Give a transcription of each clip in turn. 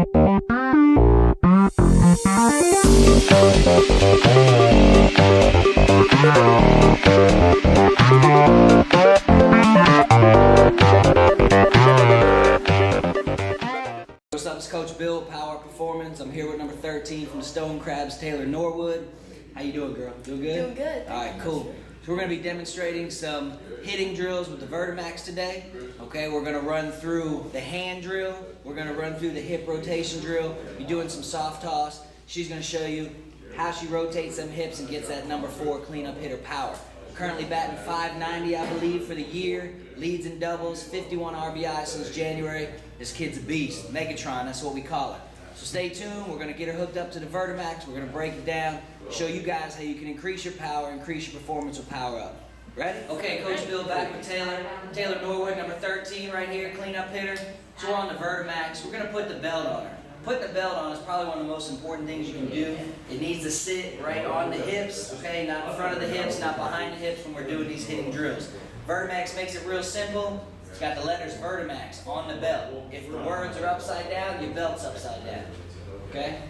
What's up, it's Coach Bill, Power Performance. I'm here with number 13 from the Stone Crabs, Taylor Norwood. How you doing, girl? Doing good? Doing good. All right, cool. So we're going to be demonstrating some hitting drills with the Vertimax today. Okay, we're going to run through the hand drill. We're going to run through the hip rotation drill. Be doing some soft toss. She's going to show you how she rotates them hips and gets that number 4 cleanup hitter power. Currently batting .590, I believe, for the year. Leads in doubles, 51 RBI since January. This kid's a beast. Megatron, that's what we call her. So stay tuned. We're going to get her hooked up to the Vertimax. We're going to break it down, show you guys how you can increase your power, increase your performance with Power Up. Ready? Okay, Coach Bill back with Taylor. Taylor Norwood, number 13 right here, cleanup hitter. So we're on the Vertimax. We're going to put the belt on her. Putting the belt on is probably one of the most important things you can do. It needs to sit right on the hips, okay? Not in front of the hips, not behind the hips when we're doing these hitting drills. Vertimax makes it real simple. It's got the letters Vertimax on the belt. If the words are upside down, your belt's upside down, okay?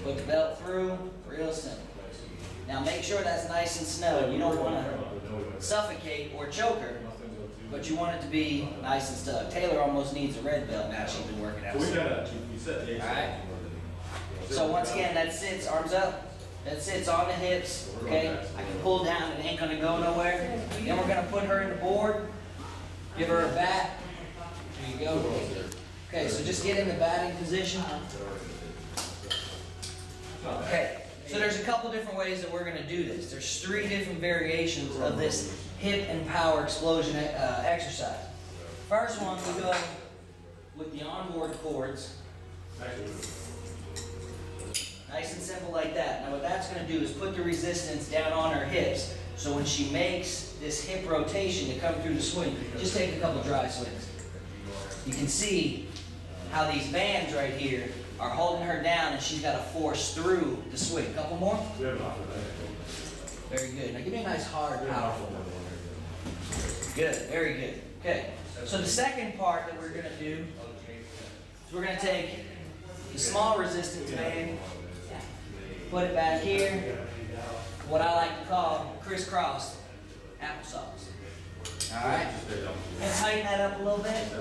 Put the belt through, real simple. Now make sure that's nice and snug. You don't want to suffocate or choke her, but you want it to be nice and snug. Taylor almost needs a red belt now. She's been working out. Alright? So once again, that sits, arms up. That sits on the hips, okay? I can pull down, it ain't gonna go nowhere. Then we're gonna put her in the board. Give her a bat. There you go. Okay, so just get in the batting position. Okay, so there's a couple different ways that we're gonna do this. There's 3 different variations of this hip and power explosion exercise. First one, we go with the onboard chords. Nice and simple like that. Now what that's going to do is put the resistance down on her hips. So when she makes this hip rotation to come through the swing, just take a couple dry swings. You can see how these bands right here are holding her down and she's got to force through the swing. Couple more? Very good. Now give me a nice hard, powerful one. Good, very good. Okay, so the second part that we're going to do is we're going to take the small resistance band, put it back here, what I like to call crisscross applesauce. Alright? And tighten that up a little bit.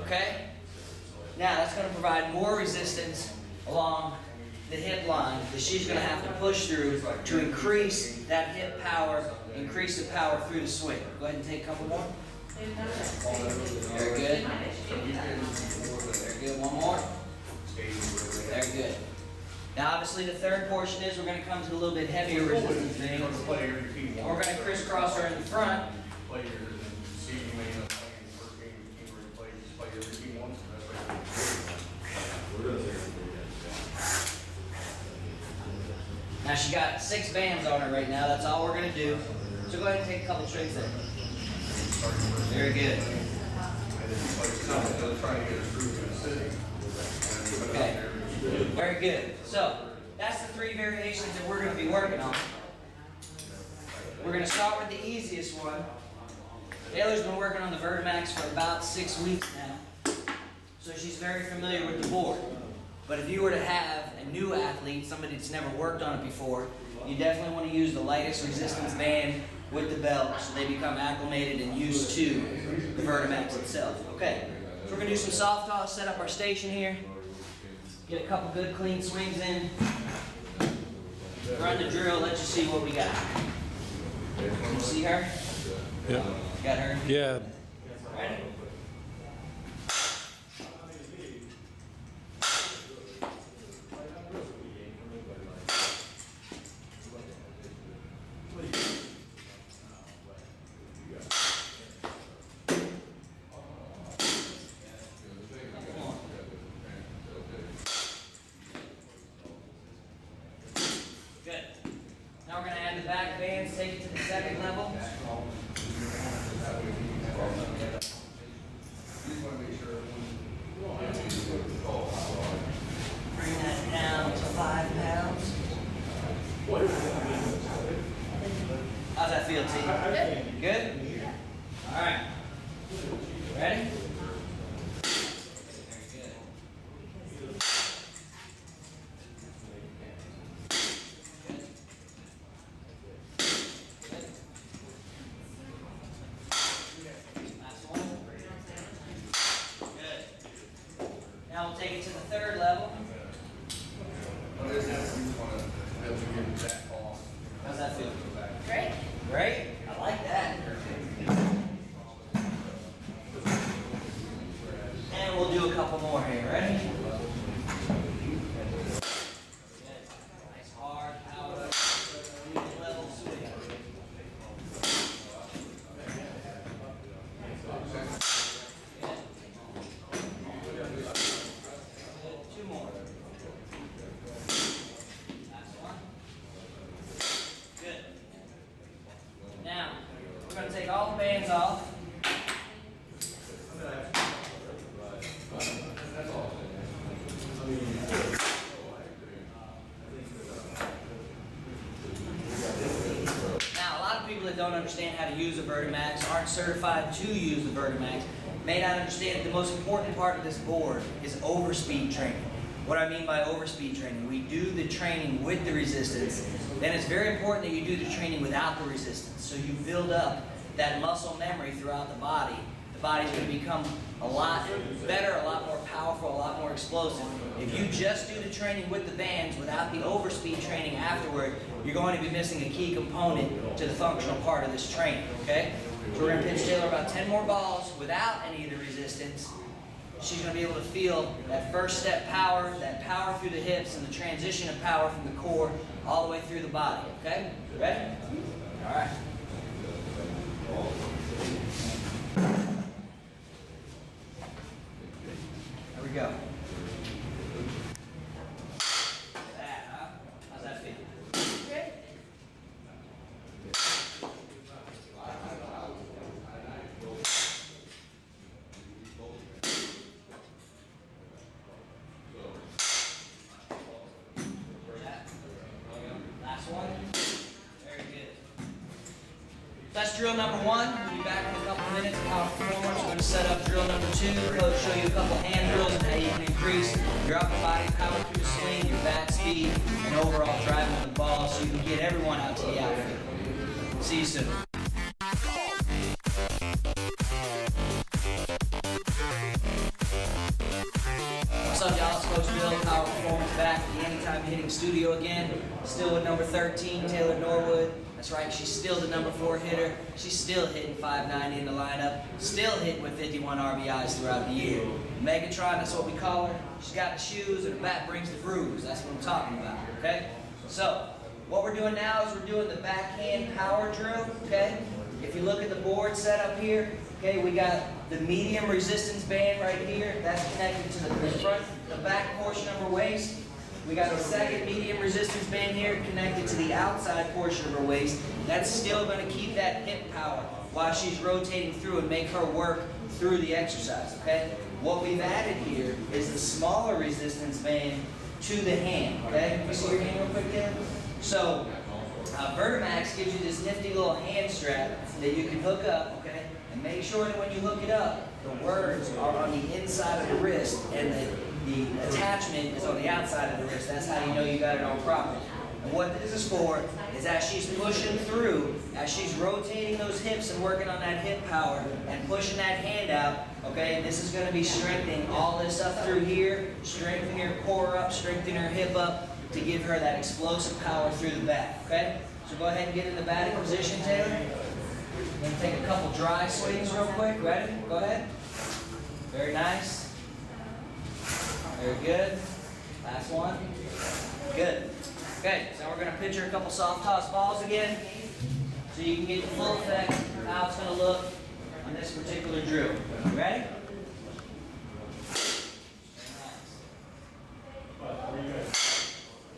Okay? Now that's going to provide more resistance along the hip line that she's going to have to push through to increase that hip power, increase the power through the swing. Go ahead and take a couple more. Very good. Very good. One more. Very good. Now obviously the third portion is we're going to come to a little bit heavier resistance band. And we're going to crisscross her in the front. Now she got 6 bands on her right now. That's all we're going to do. So go ahead and take a couple strings in. Very good. Okay. Very good. So that's the 3 variations that we're going to be working on. We're going to start with the easiest one. Taylor's been working on the Vertimax for about 6 weeks now, so she's very familiar with the board. But if you were to have a new athlete, somebody that's never worked on it before, you definitely want to use the lightest resistance band with the belt so they become acclimated and used to the Vertimax itself. Okay, so we're going to do some soft toss, set up our station here, get a couple good clean swings in, run the drill, let you see what we got. Can you see her? Yeah. Got her? Yeah. Ready? Good. Now we're going to add the back bands, take it to the second level. Bring that down to 5 pounds. How's that feel, T? Good. Good? All right. Ready? couple more here. Ready? Nice hard power. Level swing. Two more. Last one. Good. Now, we're going to take all the bands off. Now, a lot of people that don't understand how to use a Vertimax, aren't certified to use the Vertimax, may not understand that the most important part of this board is overspeed training. What I mean by overspeed training, we do the training with the resistance, then it's very important that you do the training without the resistance. So you build up that muscle memory throughout the body. The body's going to become a lot better, a lot more powerful, a lot more explosive. If you just do the training with the bands without the overspeed training afterward, you're going to be missing a key component to the functional part of this training, okay? So we're going to pitch Taylor about 10 more balls without any of the resistance. She's going to be able to feel that first step power, that power through the hips, and the transition of power from the core all the way through the body, okay? Ready? All right. There we go. That, huh? How's that feel? Good. Last one. Very good. That's drill number one. We'll be back in a couple minutes. Power performance. We're going to set up drill number two. Coach show you a couple hand drills and how you can increase your upper body power through the swing, your bat speed, and overall driving of the ball so you can get everyone out to the outfield. See you soon. What's up, y'all? It's Coach Bill, Power Performance back at the Anytime Hitting Studio again. Still with number 13, Taylor Norwood. That's right, she's still the number 4 hitter. She's still hitting 590 in the lineup. Still hitting with 51 RBIs throughout the year. Megatron, that's what we call her. She's got the shoes and the bat brings the bruise. That's what I'm talking about, okay? So, what we're doing now is we're doing the backhand power drill, okay? If you look at the board set up here, okay, we got the medium resistance band right here. That's connected to the front, the back portion of her waist. We got a second medium resistance band here connected to the outside portion of her waist. That's still going to keep that hip power while she's rotating through and make her work through the exercise, okay? What we've added here is the smaller resistance band to the hand, okay? Can you see your hand real quick, Tim? So, Vertimax gives you this nifty little hand strap that you can hook up, okay? And make sure that when you hook it up, the words are on the inside of the wrist and the attachment is on the outside of the wrist. That's how you know you got it on properly. And what this is for is as she's pushing through, as she's rotating those hips and working on that hip power and pushing that hand out, okay, this is going to be strengthening all this up through here, strengthening her core up, strengthening her hip up to give her that explosive power through the bat, okay? So go ahead and get in the batting position, Taylor. I'm going to take a couple dry swings real quick. Ready? Go ahead. Very nice. Very good. Last one. Good. Okay, so we're going to pitch her a couple soft toss balls again so you can get the full effect of how it's going to look on this particular drill. You ready?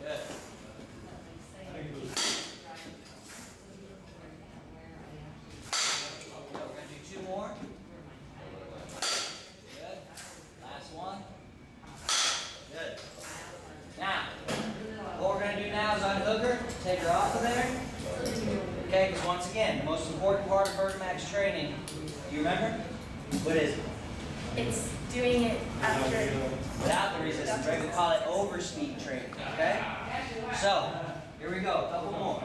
Good. We're going to do 2 more. Good. Last one. Good. Now, what we're going to do now is unhook her, take her off of there. Okay, because once again, the most important part of Vertimax training, do you remember? What is it? It's doing it after. Without the resistance, right? We call it overspeed training, okay? So, here we go, a couple more.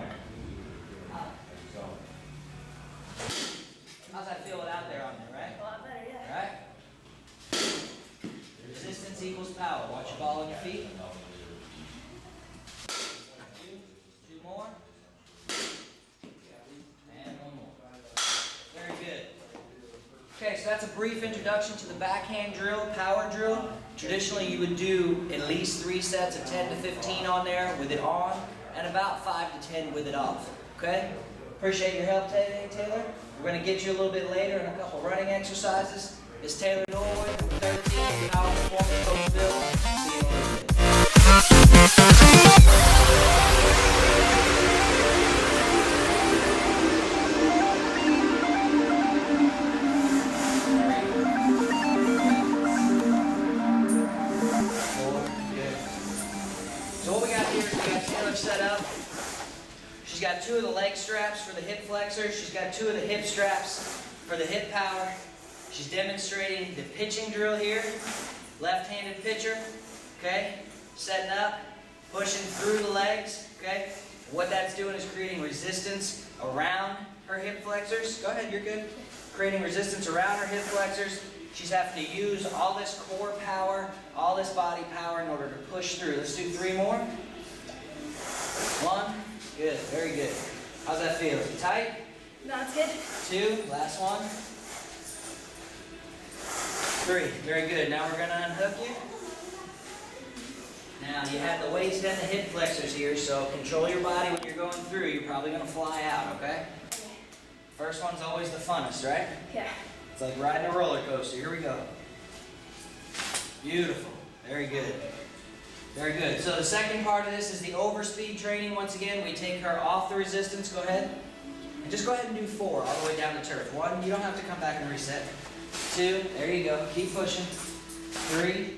How's that feel without there on there, right? A lot better, yeah. All right? Resistance equals power. Watch your ball on your feet. 2 more. And 1 more. Very good. Okay, so that's a brief introduction to the backhand drill, power drill. Traditionally, you would do at least 3 sets of 10 to 15 on there with it on, and about 5 to 10 with it off. Okay? Appreciate your help today, Taylor. We're going to get you a little bit later in a couple running exercises. It's Taylor Norwood, 13, College Performance Coach Bill. See you in a little bit. So what we got here is we got Taylor set up. She's got 2 of the leg straps for the hip flexors. She's got 2 of the hip straps for the hip power. She's demonstrating the pitching drill here. Left-handed pitcher, okay? Setting up, pushing through the legs, okay? What that's doing is creating resistance around her hip flexors. Go ahead, you're good. Creating resistance around her hip flexors. She's having to use all this core power, all this body power in order to push through. Let's do 3 more. 1, good, very good. How's that feel? Tight? No, it's good. 2, last one. 3, very good. Now we're gonna unhook you. Now you have the waist and the hip flexors here, so control your body when you're going through. You're probably gonna fly out, okay? First one's always the funnest, right? Yeah. It's like riding a roller coaster. Here we go. Beautiful. Very good. Very good. So the second part of this is the overspeed training. Once again, we take her off the resistance. Go ahead. And just go ahead and do 4 all the way down the turf. 1, you don't have to come back and reset. 2, there you go. Keep pushing. 3,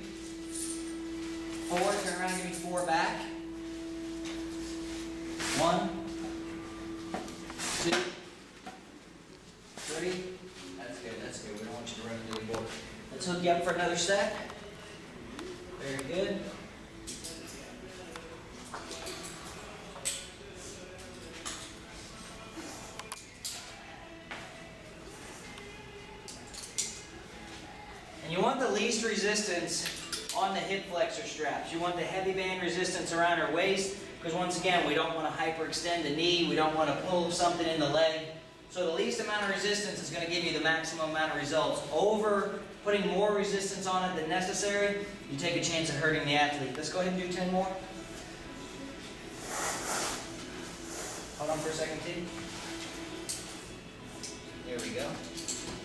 4, turn around and give me 4 back. 1, 2, 3. That's good, that's good. We don't want you to run into the board. Let's hook you up for another set. Very good. And you want the least resistance on the hip flexor straps. You want the heavy band resistance around her waist, because once again, we don't want to hyperextend the knee. We don't want to pull something in the leg. So the least amount of resistance is going to give you the maximum amount of results. Over putting more resistance on it than necessary, you take a chance of hurting the athlete. Let's go ahead and do 10 more. Hold on for a second, T. There we go.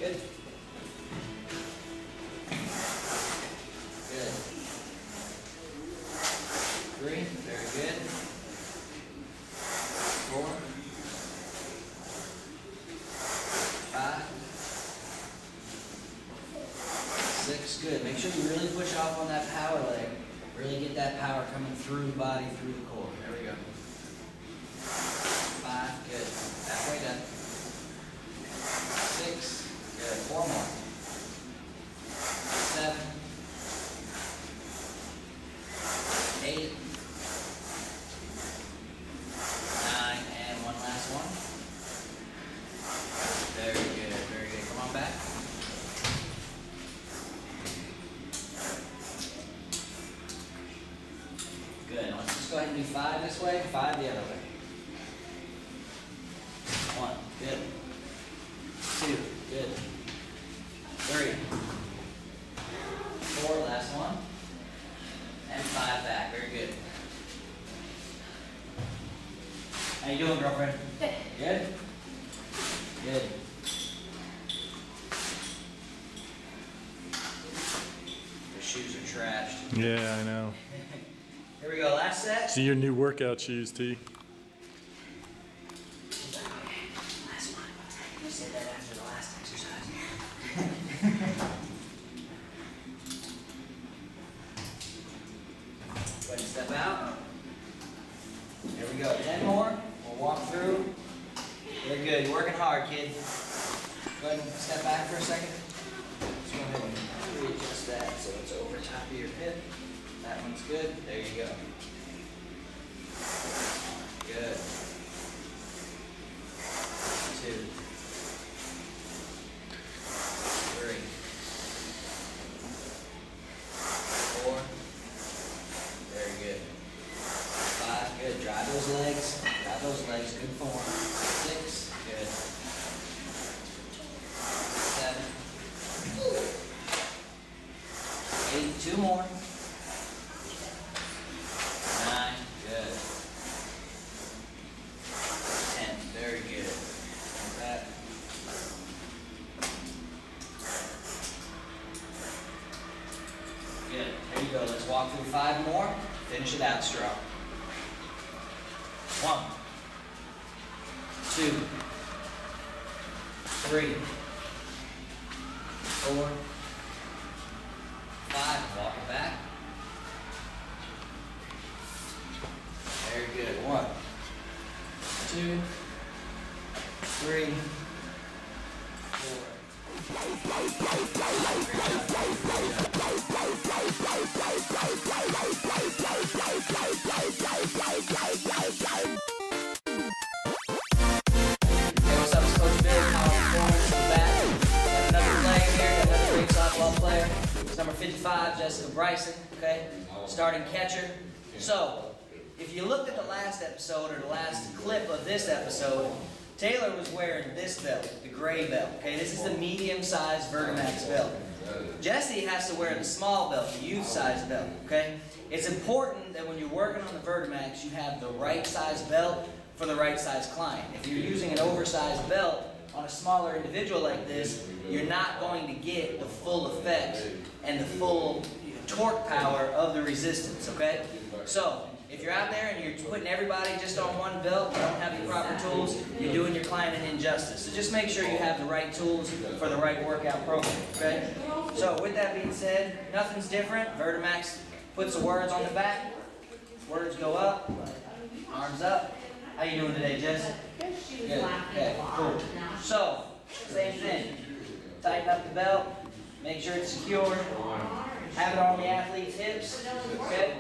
Good. Good. 3, very good. 4, 5, 6, good. Make sure you really push off on that power leg. Really get that power coming through the body, through the core. There we go. 5, good. Halfway done. 6, good. 4 more. 7, 8, 9, and one last one. Very good, very good. Come on back. Good. Let's just go ahead and do 5 this way, 5 the other way. 1, good. 2, good. 3, 4, last one. And 5 back, very good. How you doing, girlfriend? Good. Good? Good. The shoes are trashed. Yeah, I know. Here we go, last set. See your new workout shoes, T. Last one. You said that after the last exercise. Go ahead and step out. There we go. 10 more. We'll walk through. Very good. You're working hard, kid. Go ahead and step back for a second. Just go ahead and readjust that so it's over top of your hip. That one's good. There you go. Good. 2, 3, 4. Very good. 5, good. Drive those legs. Drive those legs. Good form. 6, good. 7, athlete. 2 more. 9. Good. 10. Very good. Like that. Good. There you go. Let's walk through 5 more. Finish it out strong. 1, 2, 3, 4, 5. Walk it back. Very good. 1, 2, 3, 4. What's up, it's Coach Bill. Back. Got another player here. Got another great softball player. It's number 55, Jessica Bryson. Okay, starting catcher. So, if you looked at the last episode or the last clip of this episode, Taylor was wearing this belt, the gray belt. Okay, this is the medium-sized Vertimax belt. Jesse has to wear the small belt, the youth-sized belt. Okay, it's important that when you're working on the Vertimax, you have the right size belt for the right size client. If you're using an oversized belt on a smaller individual like this, you're not going to get the full effect and the full torque power of the resistance. Okay, so if you're out there and you're putting everybody just on one belt, you don't have the proper tools, you're doing your client an injustice. So just make sure you have the right tools for the right workout program, okay? So with that being said, nothing's different. Vertimax puts the words on the back. Words go up, arms up. How you doing today, Jess? Good. Okay, cool. So, same thing. Tighten up the belt, make sure it's secure. Have it on the athlete's hips, okay?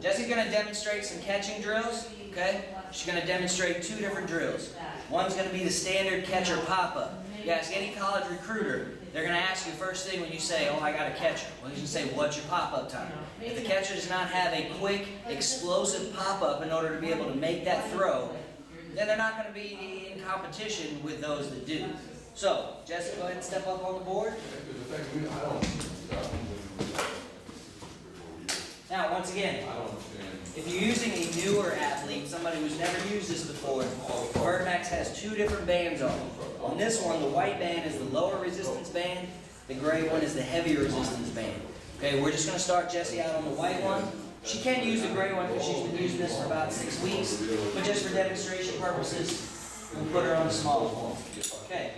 Jesse's going to demonstrate some catching drills, okay? She's going to demonstrate 2 different drills. One's going to be the standard catcher pop-up. You ask any college recruiter, they're going to ask you first thing when you say, oh, I got a catcher. Well, you can say, what's your pop-up time? If the catcher does not have a quick, explosive pop-up in order to be able to make that throw, then they're not going to be in competition with those that do. So, Jesse, go ahead and step up on the board. Now, once again, if you're using a newer athlete, somebody who's never used this before, Vertimax has 2 different bands on it. On this one, the white band is the lower resistance band, the gray one is the heavier resistance band. Okay, we're just going to start Jessie out on the white one. She can use the gray one because she's been using this for about 6 weeks, but just for demonstration purposes, we'll put her on the small one. Okay,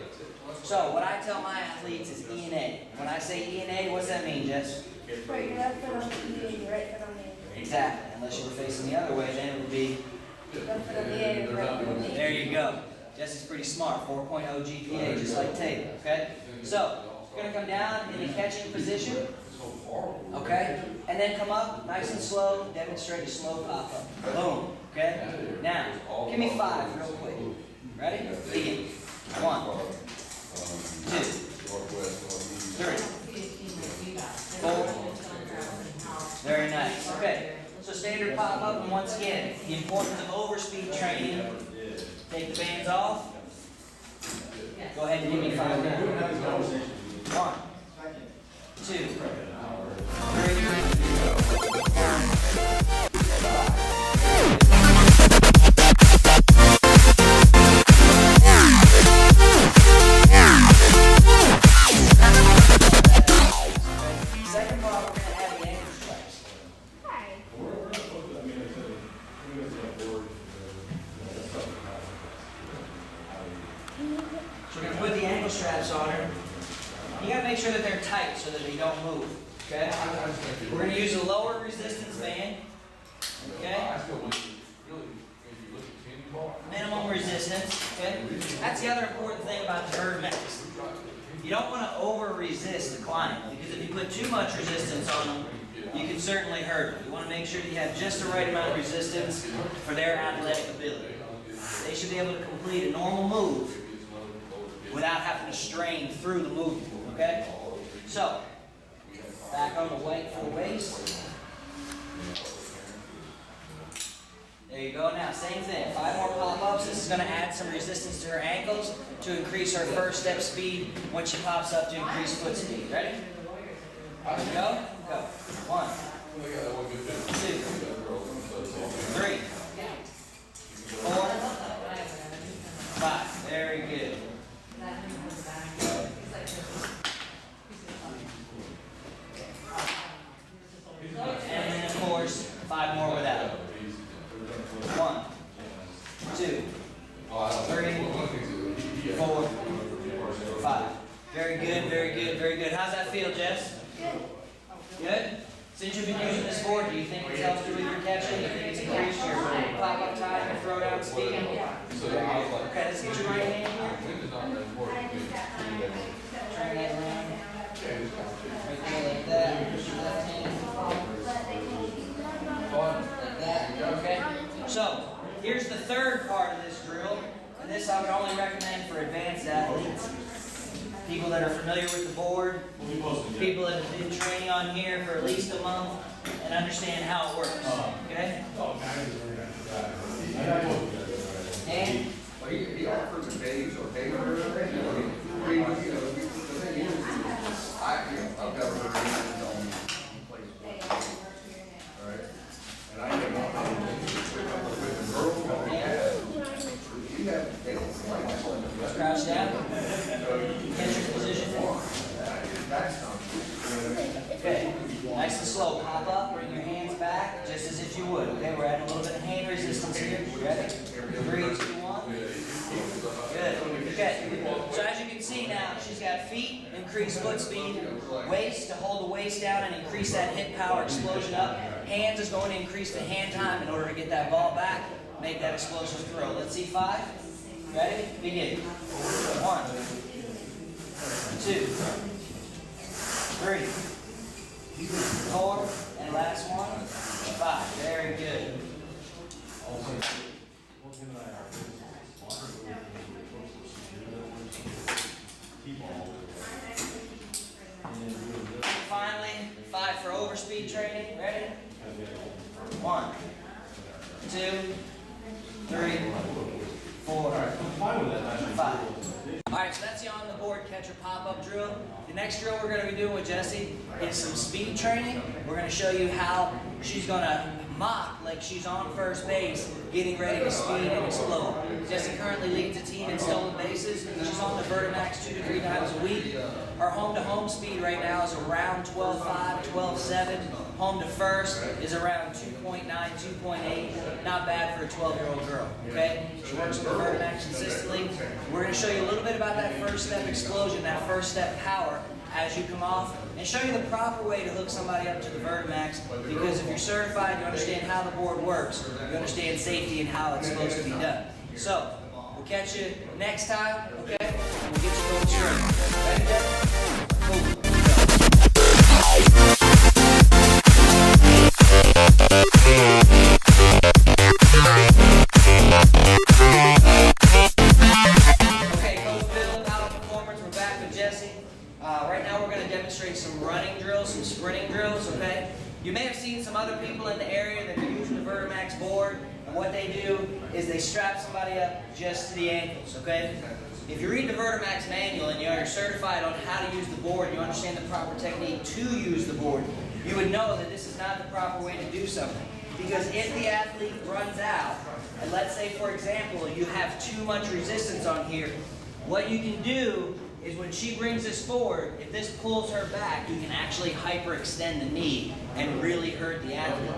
so what I tell my athletes is E and A. When I say E and A, what's that mean, Jess? Put your left foot on the E and your right foot on the A. Exactly. Unless you were facing the other way, then it would be. Left foot on the A and right foot on the A. There you go. Jesse's pretty smart. 4.0 GPA, just like Taylor. Okay? So, we're going to come down in the catching position. Okay? And then come up nice and slow. Demonstrate a slow pop up. Boom. Okay? Now, give me 5 real quick. Ready? Begin. 1, 2, 3, 4. Very nice. Okay. So standard pop up, and once again, the importance of overspeed training. Take the bands off. Go ahead and give me 5 now. 1, 2, 3. Second part, we're going to add the ankle straps. So we're going to put the ankle straps on her. You got to make sure that they're tight so that they don't move. Okay? We're going to use a lower resistance band. Okay? Minimum resistance. Okay? That's the other important thing about the Vertimax. You don't want to over-resist the client, because if you put too much resistance on them, you can certainly hurt them. You want to make sure that you have just the right amount of resistance for their athletic ability. They should be able to complete a normal move without having to strain through the movement, okay? So, back on the weight for the waist. There you go. Now, same thing. 5 more pop-ups. This is going to add some resistance to her ankles to increase her first step speed when she pops up to increase foot speed. Ready? Go. Go. 1, 2, 3, 4, 5. Very good. And then, of course, 5 more without. 1, 2, 3, 4, 5. Very good, very good, very good. How's that feel, Jess? Good? Since you've been using this board, do you think it's helped you with your catching? Do you think it's increased your pop-up time and throw-down speed? Okay, let's get your right hand here. Turn that around. Right there like that. Left hand. Like that. Okay? So, here's the third part of this drill. And this I would only recommend for advanced athletes. People that are familiar with the board, people that have been training on here for at least a month and understand how it works. Okay? And He offers a page or paper or anything. I've never heard of it on place. All right. And I have not with girls. You have, they don't like that. crouch down. Catch your position. Okay. Nice and slow. Pop up. Bring your hands back, just as if you would. Okay. We're adding a little bit of hand resistance here. Ready? 3, 2, 1. Good. Okay. So as you can see now, she's got feet, increase foot speed, waist to hold the waist down and increase that hip power explosion up. Hands is going to increase the hand time in order to get that ball back, make that explosive throw. Let's see 5. Ready? Begin. 1, 2, 3, 4, and last one, 5. Very good. Finally, 5 for overspeed training. Ready? 1, 2, 3, 4, 5. Alright, so that's the on the board catcher pop-up drill. The next drill we're going to be doing with Jessie is some speed training. We're going to show you how she's going to mock like she's on first base, getting ready to speed and explode. Jessie currently leads the team in stolen bases. She's on the Vertimax 2 to 3 times a week. Her home-to-home speed right now is around 12.5, 12.7. Home to first is around 2.9, 2.8. Not bad for a 12-year-old girl, okay? She works with the Vertimax consistently. We're going to show you a little bit about that first step explosion, that first step power as you come off, and show you the proper way to hook somebody up to the Vertimax, because if you're certified, you understand how the board works, you understand safety and how it's supposed to be done. So, we'll catch you next time, okay? And we'll get you going straight. Ready, Jeff? Cool. Okay, Coach Bill, Power Performance, we're back with Jessie. Right now we're going to demonstrate some running drills, some sprinting drills, okay? You may have seen some other people in the area that are using the Vertimax board, and what they do is they strap somebody up just to the ankles, okay? If you read the Vertimax manual and you're certified on how to use the board, you understand the proper technique to use the board, you would know that this is not the proper way to do something. Because if the athlete runs out, and let's say, for example, you have too much resistance on here, what you can do is when she brings this forward, if this pulls her back, you can actually hyperextend the knee and really hurt the athlete.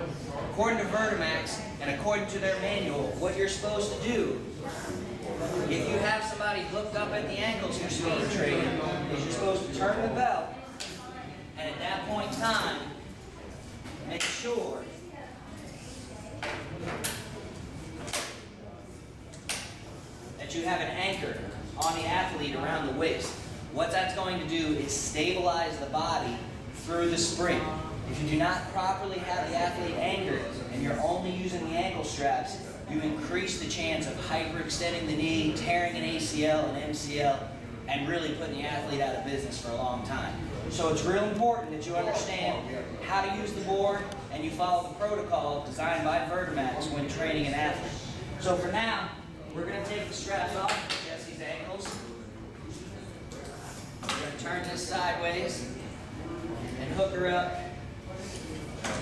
According to Vertimax, and according to their manual, what you're supposed to do, if you have somebody hooked up at the ankles for speed training, is you're supposed to turn the belt, and at that point in time, make sure that you have an anchor on the athlete around the waist. What that's going to do is stabilize the body through the spring. If you do not properly have the athlete anchored and you're only using the ankle straps, you increase the chance of hyperextending the knee, tearing an ACL and MCL, and really putting the athlete out of business for a long time. So it's real important that you understand how to use the board and you follow the protocol designed by Vertimax when training an athlete. So for now, we're going to take the straps off Jessie's ankles. We're going to turn this sideways and hook her her up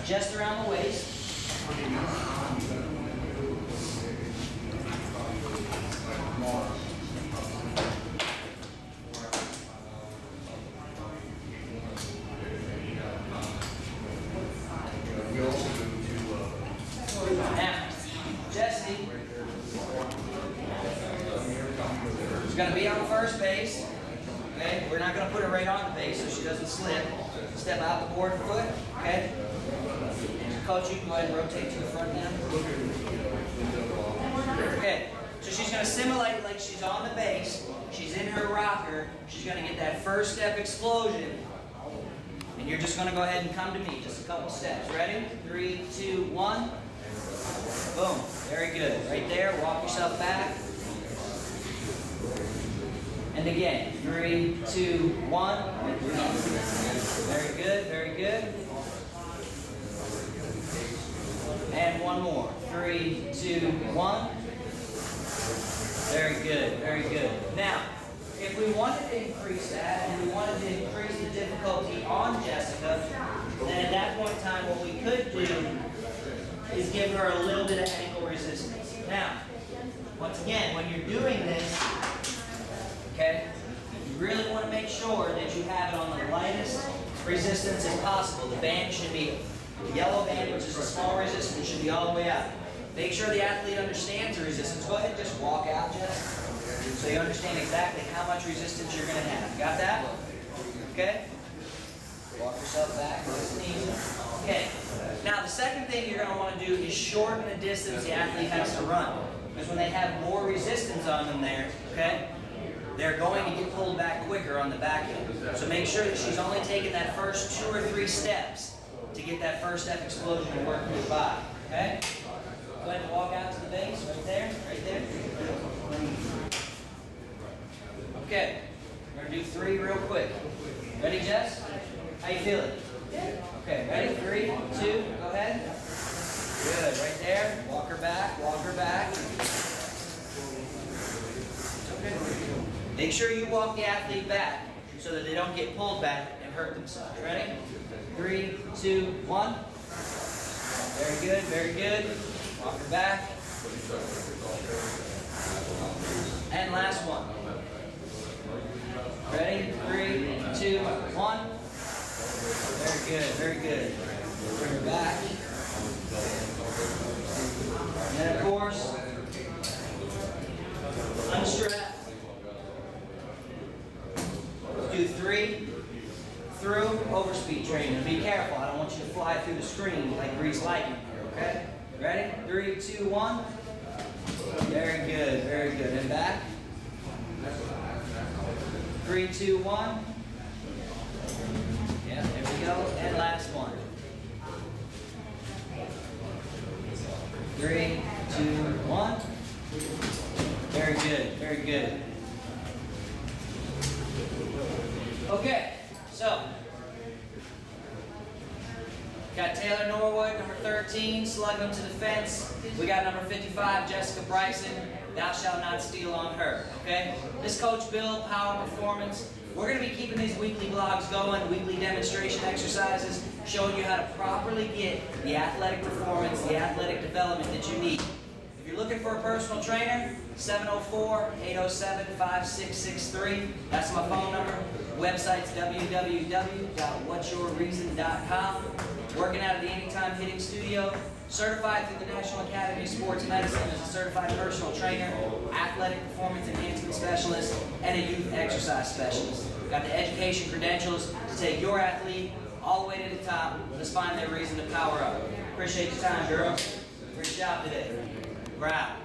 just around the waist. Now, Jesse is going to be on first base. Okay, we're not going to put her right on the base so she doesn't slip. Step out the board foot. Okay. Coach, you can go ahead and rotate to the front now. Okay, so she's going to simulate like she's on the base. She's in her rocker. She's going to get that first step explosion. And you're just going to go ahead and come to me. Just a couple steps. Ready? 3, 2, 1. Boom. Very good. Right there. Walk yourself back. And again. 3, 2, 1. Very good. Very good. And one more. 3, 2, 1. Very good. Very good. Now, if we wanted to increase that, and we wanted to increase the difficulty on Jessica, then at that point in time, what we could do is give her a little bit of ankle resistance. Now, once again, when you're doing this, okay, you really want to make sure that you have it on the lightest resistance as possible. The band should be, the yellow band, which is a small resistance, should be all the way out. Make sure the athlete understands the resistance. Go ahead and just walk out, Jess, so you understand exactly how much resistance you're going to have. Got that? Okay? Walk yourself back, nice and easy. Okay. Now, the second thing you're going to want to do is shorten the distance the athlete has to run. Because when they have more resistance on them there, okay, they're going to get pulled back quicker on the back end. So make sure that she's only taking that first 2 or 3 steps to get that first step explosion and work through the body. Okay? Go ahead and walk out to the base, right there, right there. Okay, we're going to do 3 real quick. Ready, Jess? How you feeling? Okay, ready? 3, 2, go ahead. Good, right there. Walk her back, walk her back. Okay. Make sure you walk the athlete back so that they don't get pulled back and hurt themselves. Ready? 3, 2, 1. Very good, very good. Walk her back. And last one. Ready? 3, 2, 1. Very good, very good. Bring her back. And then of course, unstrap. Do 3 through overspeed training. Be careful, I don't want you to fly through the screen like grease lightning here, okay? Ready? 3, 2, 1. Very good, very good. And back. 3, 2, 1. Yeah, there we go. And last one. 3, 2, 1. Very good, very good. Okay, so got Taylor Norwood, number 13, slugging him to the fence. We got number 55, Jessica Bryson. Thou shalt not steal on her. Okay? This Coach Bill, Power Performance. We're going to be keeping these weekly vlogs going, weekly demonstration exercises, showing you how to properly get the athletic performance, the athletic development that you need. If you're looking for a personal trainer, 704-807-5663. That's my phone number. Website's www.whatsyourreason.com. Working out of the Anytime Hitting Studio. Certified through the National Academy of Sports Medicine as a certified personal trainer, athletic performance enhancement specialist, and a youth exercise specialist. Got the education credentials to take your athlete all the way to the top. Let's find their reason to power up. Appreciate your time, girls. Great job today. We're out.